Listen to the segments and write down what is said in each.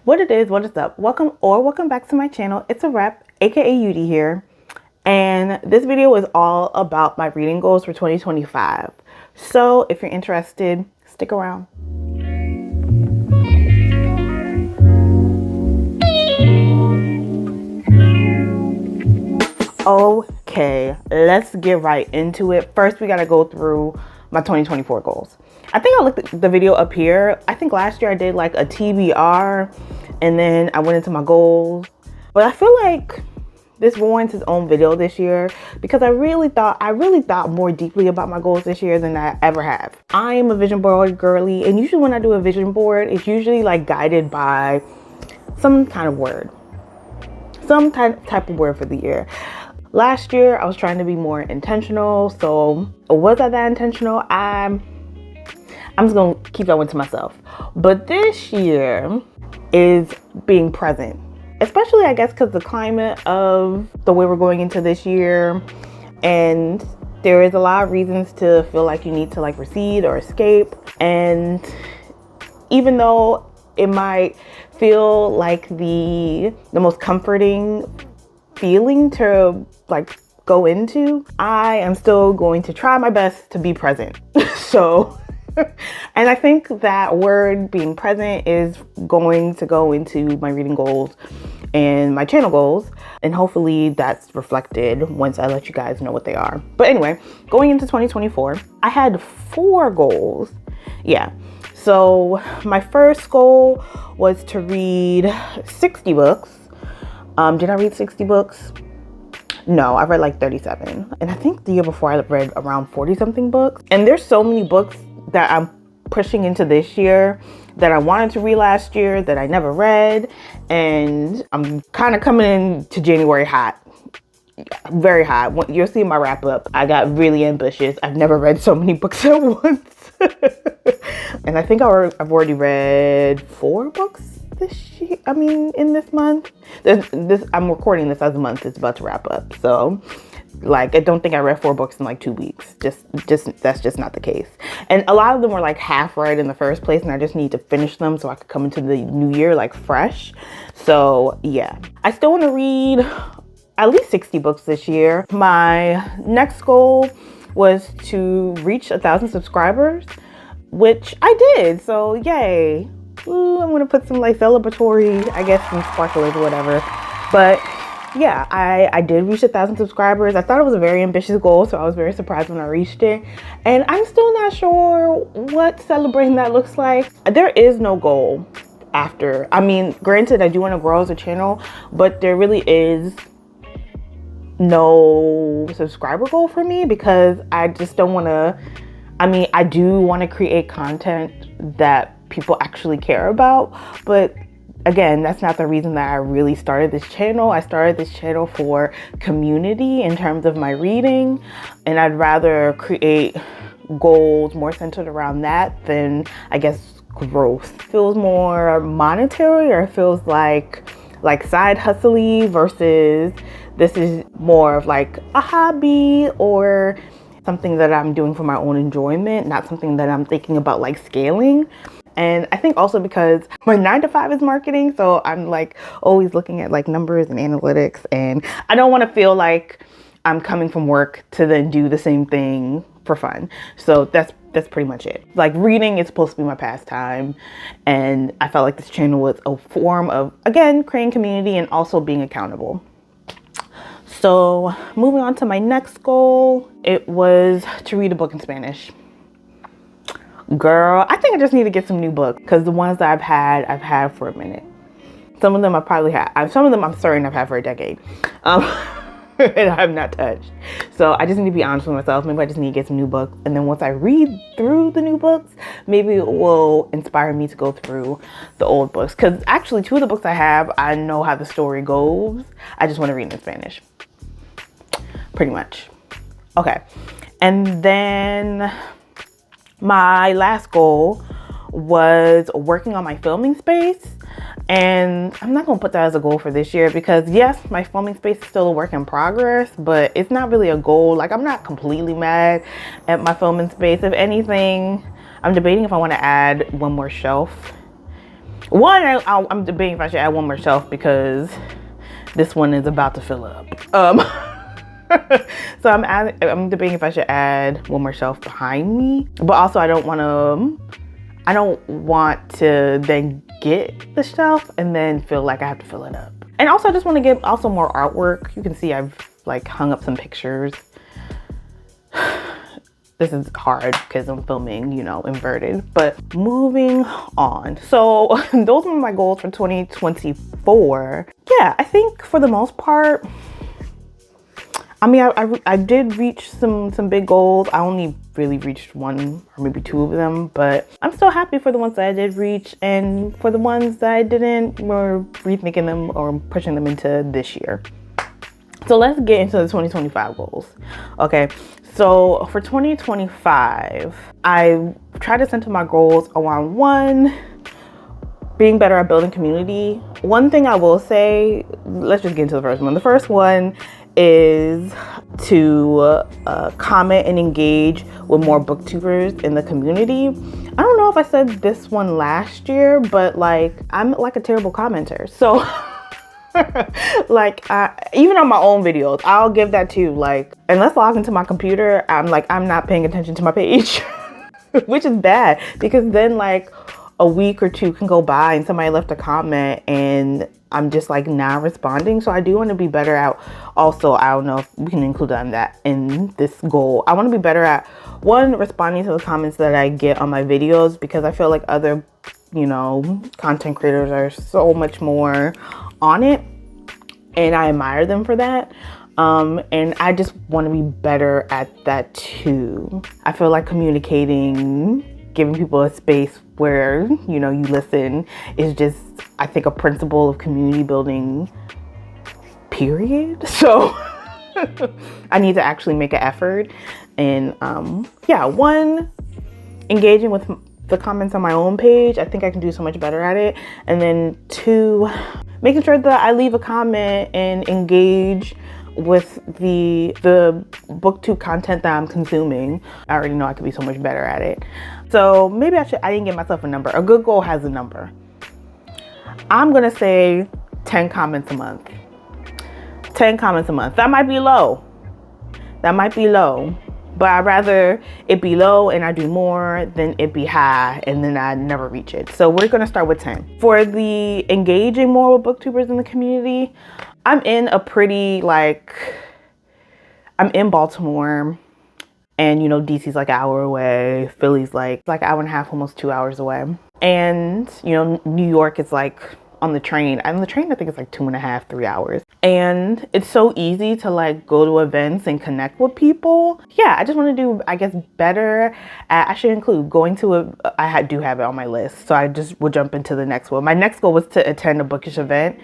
What it is, what is up? Welcome back to my channel. It's a rep, aka Yudi here. And this video is all about my reading goals for 2025. So if you're interested, stick around. Okay, let's get right into it. First, we gotta go through my 2024 goals. I think I looked at the video up here. I think last year I did like a TBR and then I went into my goals. But I feel like this warrants its own video this year because I really thought more deeply about my goals this year than I ever have. I am a vision board girly, and usually when I do a vision board, it's usually like guided by some kind of word. Some type of word for the year. Last year, I was trying to be more intentional. So was I that intentional? I'm just gonna keep that one to myself. But this year is being present, especially I guess because the climate of the way we're going into this year, and there is a lot of reasons to feel like you need to like recede or escape. And even though it might feel like the most comforting feeling to like go into, I am still going to try my best to be present. So and I think that word being present is going to go into my reading goals and my channel goals, and hopefully that's reflected once I let you guys know what they are. But anyway, going into 2024, I had 4 goals. Yeah. So my first goal was to read 60 books. Did I read 60 books? No, I read like 37. And I think the year before I read around 40 something books. And there's so many books that I'm pushing into this year that I wanted to read last year that I never read. And I'm kind of coming into January hot. Very hot. You'll see my wrap up. I got really ambitious. I've never read so many books at once. And I think I've already read 4 books this year. I mean, in this month. I'm recording this as a month. It's about to wrap up. So, like, I don't think I read 4 books in like 2 weeks. Just that's just not the case. And a lot of them were like half read in the first place, and I just need to finish them so I could come into the new year like fresh. So yeah, I still want to read at least 60 books this year. My next goal was to reach 1,000 subscribers, which I did. So yay. Ooh, I'm gonna put some like celebratory, I guess, some sparklers or whatever. But yeah, I did reach 1,000 subscribers. I thought it was a very ambitious goal, so I was very surprised when I reached it. And I'm still not sure what celebrating that looks like. There is no goal after. I mean, granted, I do want to grow as a channel, but there really is no subscriber goal for me because I just don't want to. I mean, I do want to create content that people actually care about, but again, that's not the reason that I really started this channel. I started this channel for community in terms of my reading, and I'd rather create goals more centered around that than, I guess, growth. It feels more monetary, or it feels like side hustle-y versus this is more of like a hobby or something that I'm doing for my own enjoyment, not something that I'm thinking about like scaling. And I think also because my 9-to-5 is marketing, so I'm like always looking at like numbers and analytics, and I don't want to feel like I'm coming from work to then do the same thing for fun. So that's pretty much it. Like, reading is supposed to be my pastime, and I felt like this channel was a form of, again, creating community and also being accountable. So moving on to my next goal, it was to read a book in Spanish. Girl, I think I just need to get some new books because the ones that I've had for a minute. Some of them I probably had. Some of them I'm certain I've had for a decade. And I have not touched. So I just need to be honest with myself. Maybe I just need to get some new books. And then once I read through the new books, maybe it will inspire me to go through the old books. Because actually 2 of the books I have, I know how the story goes. I just want to read in Spanish. Pretty much. Okay. And then my last goal was working on my filming space, and I'm not gonna put that as a goal for this year because yes, my filming space is still a work in progress, but it's not really a goal. Like, I'm not completely mad at my filming space. If anything, I'm debating if I want to add one more shelf One, I'm debating if I should add one more shelf because this one is about to fill up. So I'm debating if I should add one more shelf behind me, but also I don't want to then get the shelf and then feel like I have to fill it up. And also I just want to get also more artwork. You can see I've like hung up some pictures. This is hard because I'm filming, you know, inverted, but moving on. So those are my goals for 2024. Yeah, I think for the most part, I mean, I did reach some big goals. I only really reached one or maybe two of them, but I'm still happy for the ones that I did reach, and for the ones that I didn't, we're rethinking them or pushing them into this year. So let's get into the 2025 goals. Okay, so for 2025, I try to center my goals around one, being better at building community. One thing I will say, let's just get into the first one. The first one is to comment and engage with more booktubers in the community. I don't know if I said this one last year, but like I'm like a terrible commenter. So like even on my own videos, I'll give that too. Like, unless I log into my computer, I'm not paying attention to my page, which is bad because then like a week or two can go by and somebody left a comment and I'm just like not responding. So I do want to be better at, also, I don't know if we can include that in this goal. I want to be better at, one, responding to the comments that I get on my videos, because I feel like other, you know, content creators are so much more on it and I admire them for that. And I just want to be better at that too. I feel like communicating, giving people a space where, you know, you listen is just, I think, a principle of community building, period. So I need to actually make an effort. And yeah, one, engaging with the comments on my own page. I think I can do so much better at it. And then two, making sure that I leave a comment and engage with the booktube content that I'm consuming. I already know I could be so much better at it. So maybe I didn't give myself a number. A good goal has a number. I'm gonna say 10 comments a month. 10 comments a month. That might be low. But I'd rather it be low and I do more than it be high and then I never reach it. So we're gonna start with 10. For the engaging more with booktubers in the community, I'm in a pretty, like, I'm in Baltimore, and you know, DC's like an hour away, Philly's like an hour and a half, almost 2 hours away. And you know, New York is like on the train. I think it's like 2.5, 3 hours. And it's so easy to like go to events and connect with people. Yeah, I just want to do, I guess, better at, I should include going to I do have it on my list. So I just will jump into the next one. My next goal was to attend a bookish event,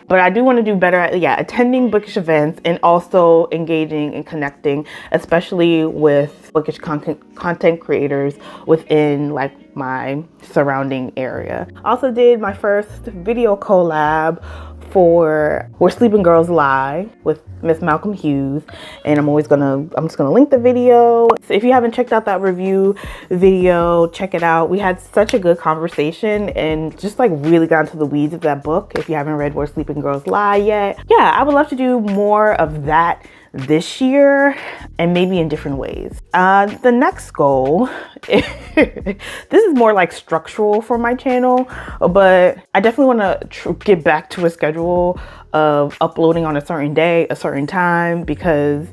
but I do want to do better at, yeah, attending bookish events and also engaging and connecting, especially with bookish content creators within like my surrounding area. Also did my first video collab for Where Sleeping Girls Lie with Miss Malcolm Hughes, and I'm just gonna link the video. So if you haven't checked out that review video, check it out. We had such a good conversation and just like really got into the weeds of that book. If you haven't read Where Sleeping Girls Lie yet, yeah, I would love to do more of that this year and maybe in different ways. The next goal, this is more like structural for my channel, but I definitely want to get back to a schedule of uploading on a certain day, a certain time, because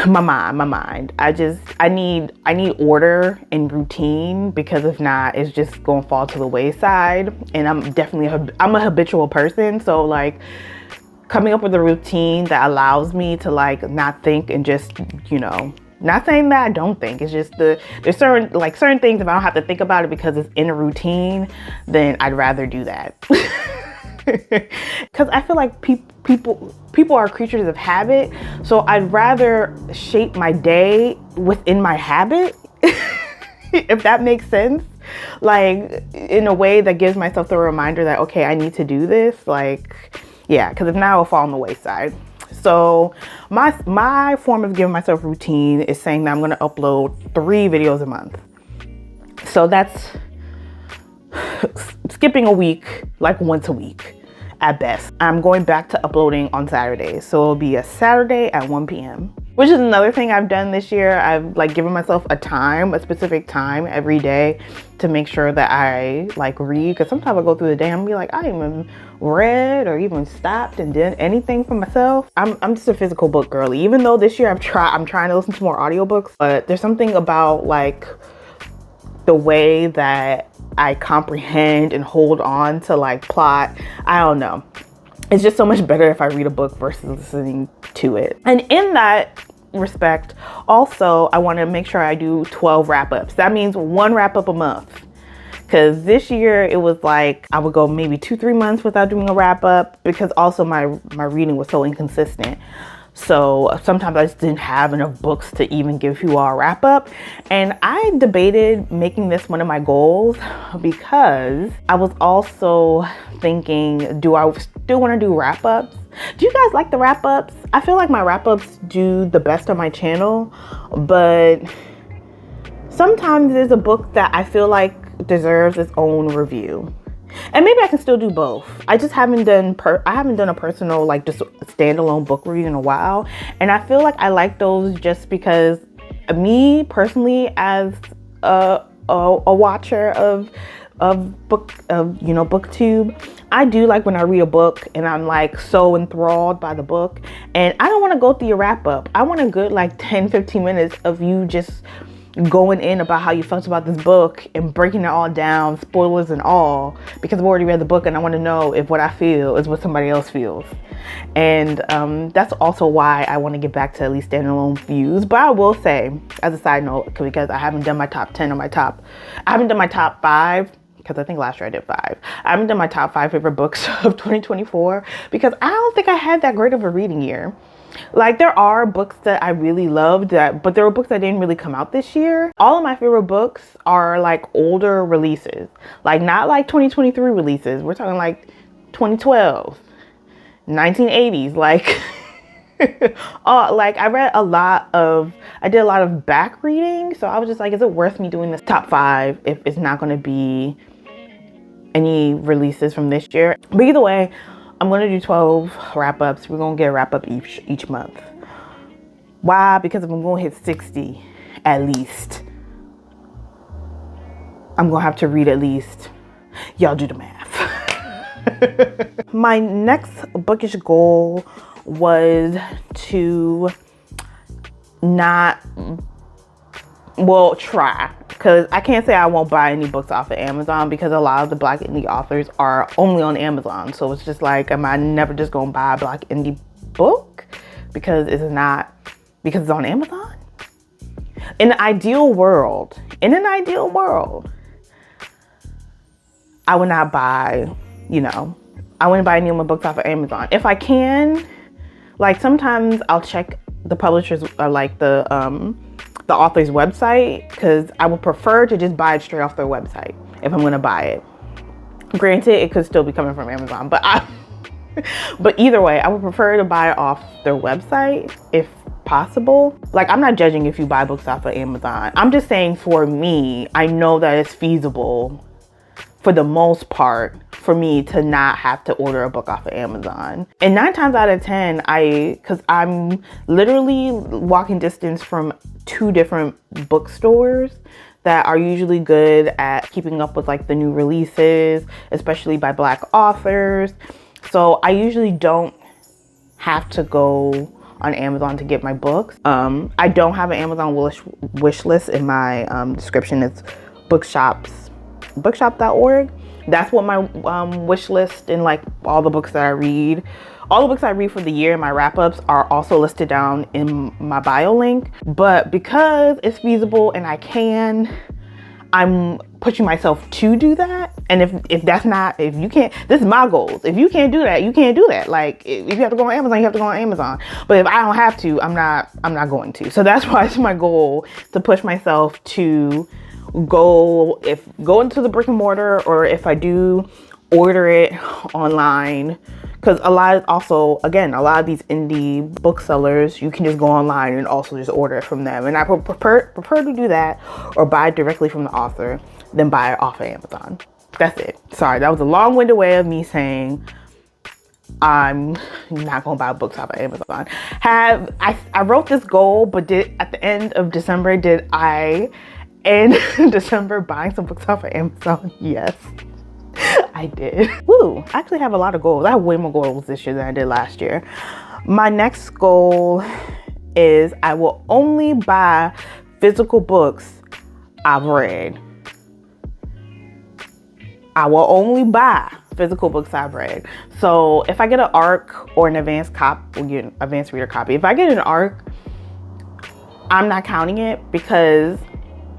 my mind, I need order and routine, because if not, it's just gonna fall to the wayside. And I'm a habitual person, so like coming up with a routine that allows me to like not think and just, you know, not saying that I don't think, it's just there's certain things, if I don't have to think about it because it's in a routine, then I'd rather do that. Because I feel like people are creatures of habit, so I'd rather shape my day within my habit, if that makes sense, like in a way that gives myself the reminder that, okay, I need to do this, like, yeah, because if not, I'll fall on the wayside. So my form of giving myself routine is saying that I'm going to upload 3 videos a month. So that's skipping a week, like once a week at best. I'm going back to uploading on Saturdays. So it'll be a Saturday at 1 p.m. Which is another thing I've done this year. I've like given myself a time, a specific time every day to make sure that I like read. Cause sometimes I go through the day and be like, I even read or even stopped and did anything for myself. I'm just a physical book girly. Even though this year I'm trying to listen to more audiobooks, but there's something about like the way that I comprehend and hold on to like plot. I don't know. It's just so much better if I read a book versus listening to it. And in that respect, also, I want to make sure I do 12 wrap-ups. That means one wrap-up a month. Because this year it was like I would go maybe 2-3 months without doing a wrap-up because also my reading was so inconsistent. So sometimes I just didn't have enough books to even give you all a wrap up. And I debated making this one of my goals because I was also thinking, do I still want to do wrap ups? Do you guys like the wrap ups? I feel like my wrap ups do the best on my channel, but sometimes there's a book that I feel like deserves its own review. And maybe I can still do both. I just haven't done a personal like just standalone book read in a while, and I feel like I like those just because me personally, as a watcher of booktube, I do like when I read a book and I'm like so enthralled by the book, and I don't want to go through your wrap up. I want a good like 10-15 minutes of you just going in about how you felt about this book and breaking it all down, spoilers and all, because I've already read the book and I want to know if what I feel is what somebody else feels. And that's also why I want to get back to at least standalone views. But I will say, as a side note, because I haven't done my top 10 or I haven't done my top 5, because I think last year I did 5. I haven't done my top 5 favorite books of 2024 because I don't think I had that great of a reading year. Like, there are books that I really loved, but there were books that didn't really come out this year. All of my favorite books are like older releases, like not like 2023 releases. We're talking like 2012, 1980s. Like, like I did a lot of back reading. So I was just like, is it worth me doing this top 5 if it's not going to be any releases from this year? But either way, I'm going to do 12 wrap-ups. We're going to get a wrap-up each month. Why? Because if I'm going to hit 60 at least, I'm going to have to read at least. Y'all do the math. My next bookish goal was to try. Because I can't say I won't buy any books off of Amazon because a lot of the Black indie authors are only on Amazon. So it's just like, am I never just going to buy a Black indie book because it's on Amazon? In an ideal world, I would not buy, I wouldn't buy any of my books off of Amazon. If I can, like sometimes I'll check the publishers or like the author's website, because I would prefer to just buy it straight off their website if I'm going to buy it. Granted, it could still be coming from Amazon, but either way, I would prefer to buy it off their website if possible. Like, I'm not judging if you buy books off of Amazon. I'm just saying, for me, I know that it's feasible for the most part for me to not have to order a book off of Amazon. And 9 times out of 10, because I'm literally walking distance from 2 different bookstores that are usually good at keeping up with like the new releases, especially by Black authors. So I usually don't have to go on Amazon to get my books. I don't have an Amazon wish list. In my description, it's bookshop.org. That's what my wish list and like all the books that I read. All the books I read for the year, my wrap-ups, are also listed down in my bio link. But because it's feasible and I'm pushing myself to do that. And if you can't, this is my goals. If you can't do that, you can't do that. Like, if you have to go on Amazon, you have to go on Amazon. But if I don't have to, I'm not going to. So that's why it's my goal to push myself to go into the brick and mortar, or if I do, order it online. Because a lot of these indie booksellers, you can just go online and also just order it from them. And I prefer to do that, or buy it directly from the author than buy it off of Amazon. That's it. Sorry, that was a long-winded way of me saying I'm not gonna buy books off of Amazon. I wrote this goal, but at the end of December, did I end December buying some books off of Amazon? Yes, I did. Woo! I actually have a lot of goals. I have way more goals this year than I did last year. My next goal is I will only buy physical books I've read. I will only buy physical books I've read. So if I get an ARC or an advanced reader copy, if I get an ARC, I'm not counting it because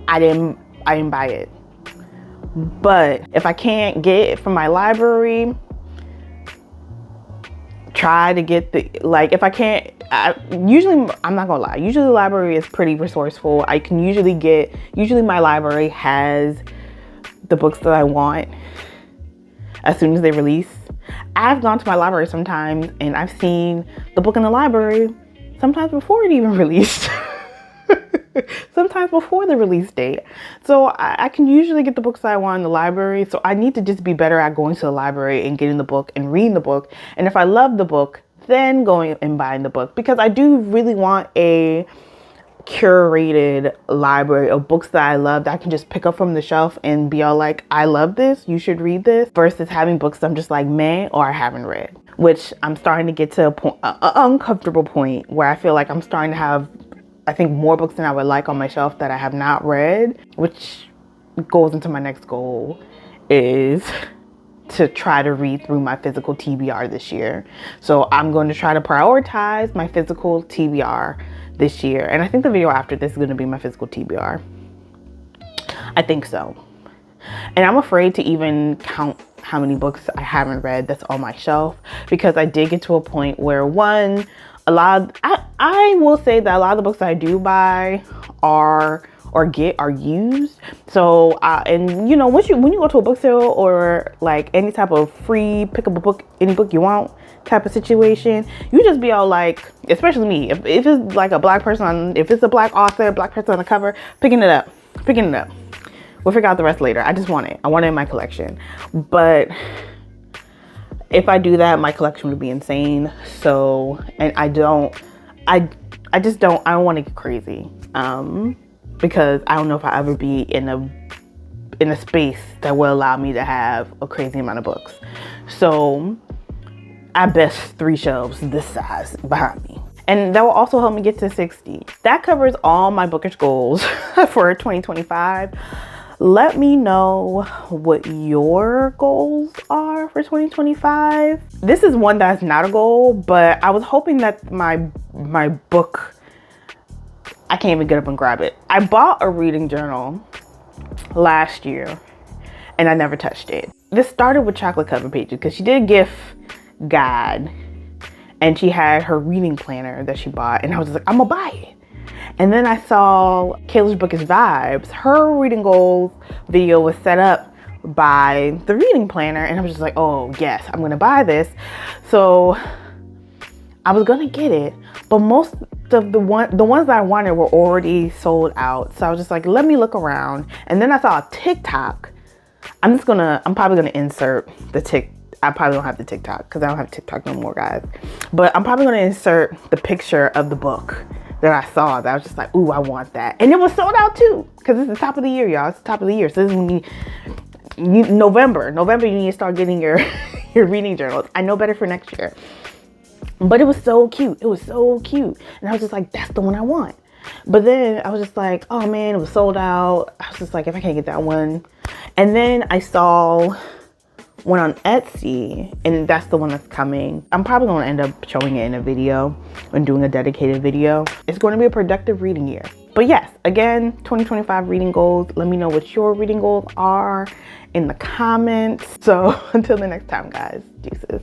I didn't buy it. But if I can't get it from my library, try to get if I can't, usually, I'm not gonna lie, usually the library is pretty resourceful. I can usually my library has the books that I want as soon as they release. I've gone to my library sometimes and I've seen the book in the library sometimes before it even released. Sometimes before the release date. So I can usually get the books that I want in the library. So I need to just be better at going to the library and getting the book and reading the book. And if I love the book, then going and buying the book, because I do really want a curated library of books that I love that I can just pick up from the shelf and be all like, I love this, you should read this, versus having books I'm just like, meh, or I haven't read. Which I'm starting to get to an uncomfortable point where I feel like I'm starting to have, I think, more books than I would like on my shelf that I have not read, which goes into my next goal, is to try to read through my physical TBR this year. So I'm going to try to prioritize my physical TBR this year. And I think the video after this is going to be my physical TBR. I think so. And I'm afraid to even count how many books I haven't read that's on my shelf, because I did get to a point where I will say that a lot of the books that I do buy are used. So and you know, when you go to a book sale or like any type of free pick up a book, any book you want type of situation, you just be all like, especially me, if it's like a black person if it's a black author, black person on the cover, picking it up. We'll figure out the rest later. I just want it. I want it in my collection. But if I do that, my collection would be insane. So, and I don't want to get crazy. Because I don't know if I'll ever be in a space that will allow me to have a crazy amount of books. So at best 3 shelves this size behind me. And that will also help me get to 60. That covers all my bookish goals for 2025. Let me know what your goals are for 2025. This is one that's not a goal, but I was hoping that my book, I can't even get up and grab it. I bought a reading journal last year and I never touched it. This started with chocolate cover pages because she did a gift guide and she had her reading planner that she bought, and I was just like, I'm gonna buy it. And then I saw Kayla's Bookish Vibes. Her reading goals video was set up by the reading planner, and I was just like, oh yes, I'm gonna buy this. So I was gonna get it, but most of the ones that I wanted were already sold out. So I was just like, let me look around. And then I saw a TikTok. I'm probably gonna insert the I probably don't have the TikTok because I don't have TikTok no more, guys. But I'm probably gonna insert the picture of the book that I saw that I was just like, ooh, I want that. And it was sold out too, because it's the top of the year, y'all. It's the top of the year. So this is gonna be November, you need to start getting your reading journals. I know better for next year. But it was so cute. And I was just like, that's the one I want. But then I was just like, oh man, it was sold out. I was just like, if I can't get that one. And then I saw one on Etsy, and that's the one that's coming. I'm probably going to end up showing it in a video and doing a dedicated video. It's going to be a productive reading year. But yes, again, 2025 reading goals. Let me know what your reading goals are in the comments. So until the next time, guys, deuces.